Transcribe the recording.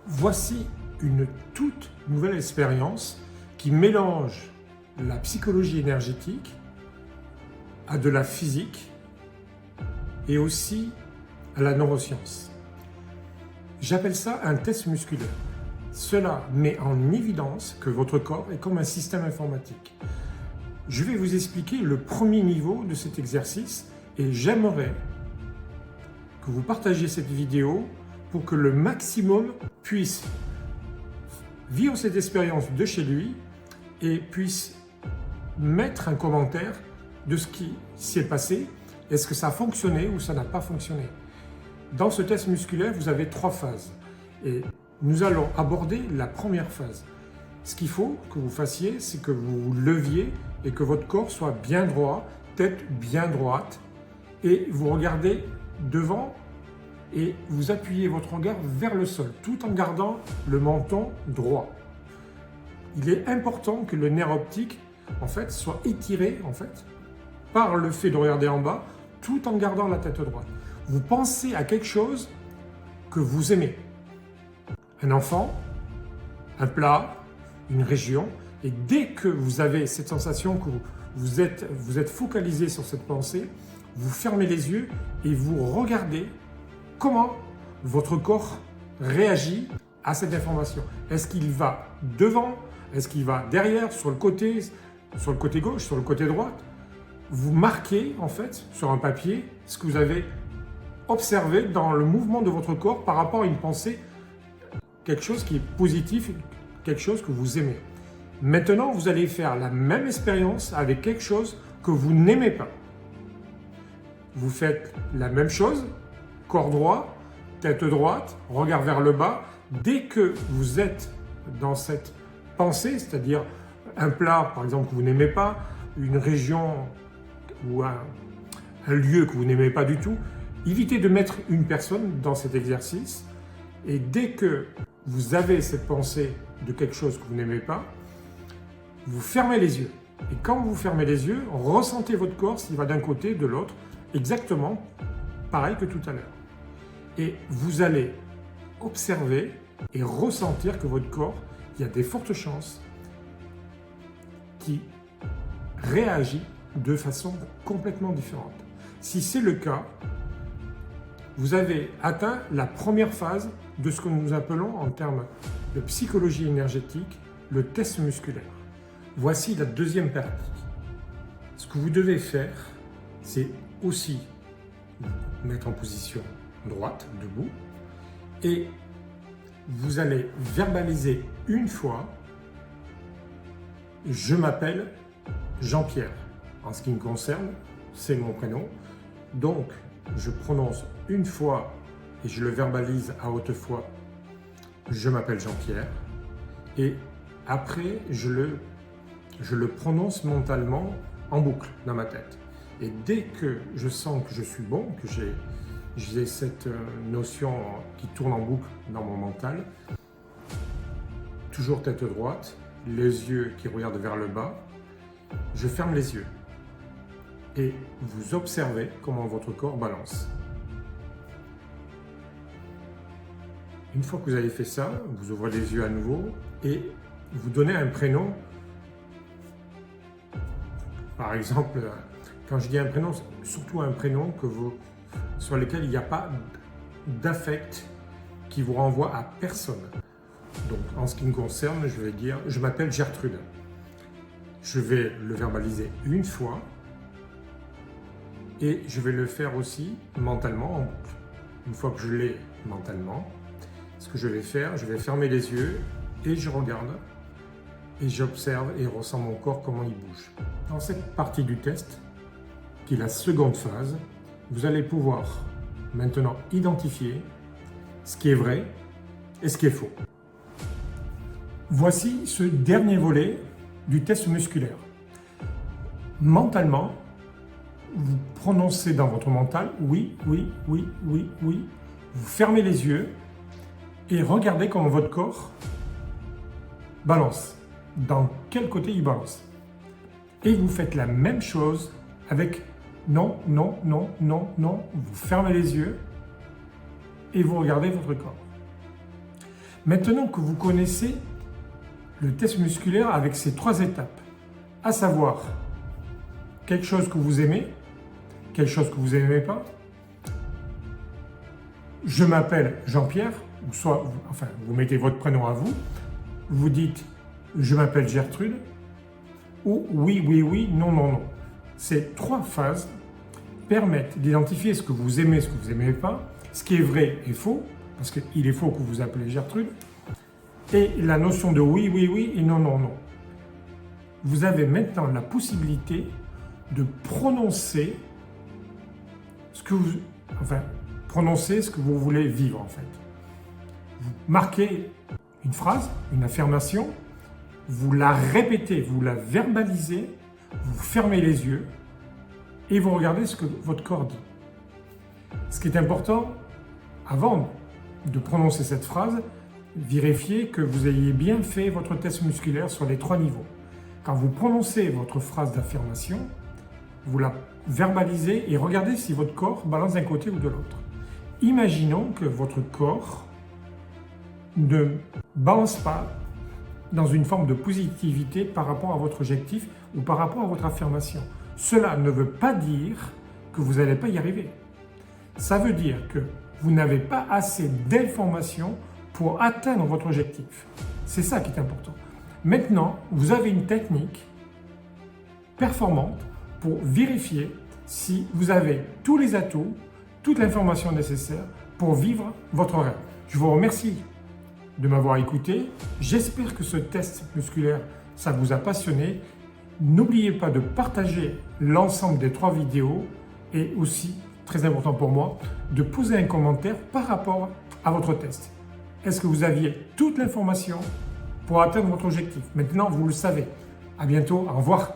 Voici une toute nouvelle expérience qui mélange la psychologie énergétique à de la physique et aussi à la neuroscience. J'appelle ça un test musculaire. Cela met en évidence que votre corps est comme un système informatique. Je vais vous expliquer le premier niveau de cet exercice et j'aimerais que vous partagiez cette vidéo pour que le maximum puisse vivre cette expérience de chez lui et puisse mettre un commentaire de ce qui s'est passé. Est-ce que ça a fonctionné ou ça n'a pas fonctionné? Dans ce test musculaire, vous avez 3 phases et nous allons aborder la première phase. Ce qu'il faut que vous fassiez, c'est que vous vous leviez et que votre corps soit bien droit, tête bien droite, et vous regardez devant et vous appuyez votre regard vers le sol, tout en gardant le menton droit. Il est important que le nerf optique soit étiré par le fait de regarder en bas, tout en gardant la tête droite. Vous pensez à quelque chose que vous aimez. Un enfant, un plat, une région, et dès que vous avez cette sensation que vous êtes focalisé sur cette pensée, vous fermez les yeux et vous regardez comment votre corps réagit à cette information. Est-ce qu'il va devant? Est-ce qu'il va derrière, sur le côté gauche, sur le côté droit? Vous marquez sur un papier ce que vous avez observé dans le mouvement de votre corps par rapport à une pensée, quelque chose qui est positif, quelque chose que vous aimez. Maintenant, vous allez faire la même expérience avec quelque chose que vous n'aimez pas. Vous faites la même chose, corps droit, tête droite, regard vers le bas. Dès que vous êtes dans cette pensée, c'est-à-dire un plat par exemple que vous n'aimez pas, une région ou un lieu que vous n'aimez pas du tout, évitez de mettre une personne dans cet exercice. Et dès que vous avez cette pensée de quelque chose que vous n'aimez pas, vous fermez les yeux. Et quand vous fermez les yeux, ressentez votre corps s'il va d'un côté, de l'autre, exactement pareil que tout à l'heure. Et vous allez observer et ressentir que votre corps, il y a des fortes chances qu'il réagit de façon complètement différente. Si c'est le cas, vous avez atteint la première phase de ce que nous appelons en termes de psychologie énergétique, le test musculaire. Voici la deuxième partie. Ce que vous devez faire, c'est aussi vous mettre en position droite, debout, et vous allez verbaliser une fois « Je m'appelle Jean-Pierre ». En ce qui me concerne, c'est mon prénom. Donc, je prononce une fois et je le verbalise à haute voix « Je m'appelle Jean-Pierre ». Et après, je le prononce mentalement en boucle dans ma tête. Et dès que je sens que je suis bon, que j'ai cette notion qui tourne en boucle dans mon mental, toujours tête droite, les yeux qui regardent vers le bas, je ferme les yeux. Et vous observez comment votre corps balance. Une fois que vous avez fait ça, vous ouvrez les yeux à nouveau et vous donnez un prénom. Par exemple, quand je dis un prénom, surtout un prénom sur lequel il n'y a pas d'affect qui vous renvoie à personne. Donc, en ce qui me concerne, je vais dire « Je m'appelle Gertrude ». Je vais le verbaliser une fois et je vais le faire aussi mentalement en boucle. Une fois que je l'ai mentalement, ce que je vais faire, je vais fermer les yeux et je regarde et j'observe et ressens mon corps comment il bouge. Dans cette partie du test, qui est la seconde phase, vous allez pouvoir maintenant identifier ce qui est vrai et ce qui est faux. Voici ce dernier volet du test musculaire. Mentalement, vous prononcez dans votre mental « oui, oui, oui, oui, oui ». Vous fermez les yeux et regardez comment votre corps balance. Dans quel côté il balance. Et vous faites la même chose avec non, non, non, non, non. Vous fermez les yeux et vous regardez votre corps. Maintenant que vous connaissez le test musculaire avec ces 3 étapes, à savoir quelque chose que vous aimez, quelque chose que vous n'aimez pas, je m'appelle Jean-Pierre, ou soit, enfin, vous mettez votre prénom à vous, vous dites je m'appelle Gertrude, ou oui, oui, oui, non, non, non. Ces 3 phases permettent d'identifier ce que vous aimez, ce que vous n'aimez pas, ce qui est vrai et faux, parce qu'il est faux que vous vous appelez Gertrude, et la notion de oui, oui, oui et non, non, non. Vous avez maintenant la possibilité de prononcer ce que vous, prononcer ce que vous voulez vivre en fait. Vous marquez une phrase, une affirmation, vous la répétez, vous la verbalisez, vous fermez les yeux et vous regardez ce que votre corps dit. Ce qui est important, avant de prononcer cette phrase, vérifiez que vous ayez bien fait votre test musculaire sur les 3 niveaux. Quand vous prononcez votre phrase d'affirmation, vous la verbalisez et regardez si votre corps balance d'un côté ou de l'autre. Imaginons que votre corps ne balance pas dans une forme de positivité par rapport à votre objectif ou par rapport à votre affirmation. Cela ne veut pas dire que vous n'allez pas y arriver. Ça veut dire que vous n'avez pas assez d'informations pour atteindre votre objectif. C'est ça qui est important. Maintenant, vous avez une technique performante pour vérifier si vous avez tous les atouts, toute l'information nécessaire pour vivre votre rêve. Je vous remercie de m'avoir écouté. J'espère que ce test musculaire, ça vous a passionné. N'oubliez pas de partager l'ensemble des 3 vidéos et aussi, très important pour moi, de poser un commentaire par rapport à votre test. Est-ce que vous aviez toute l'information pour atteindre votre objectif? Maintenant, vous le savez. À bientôt. Au revoir.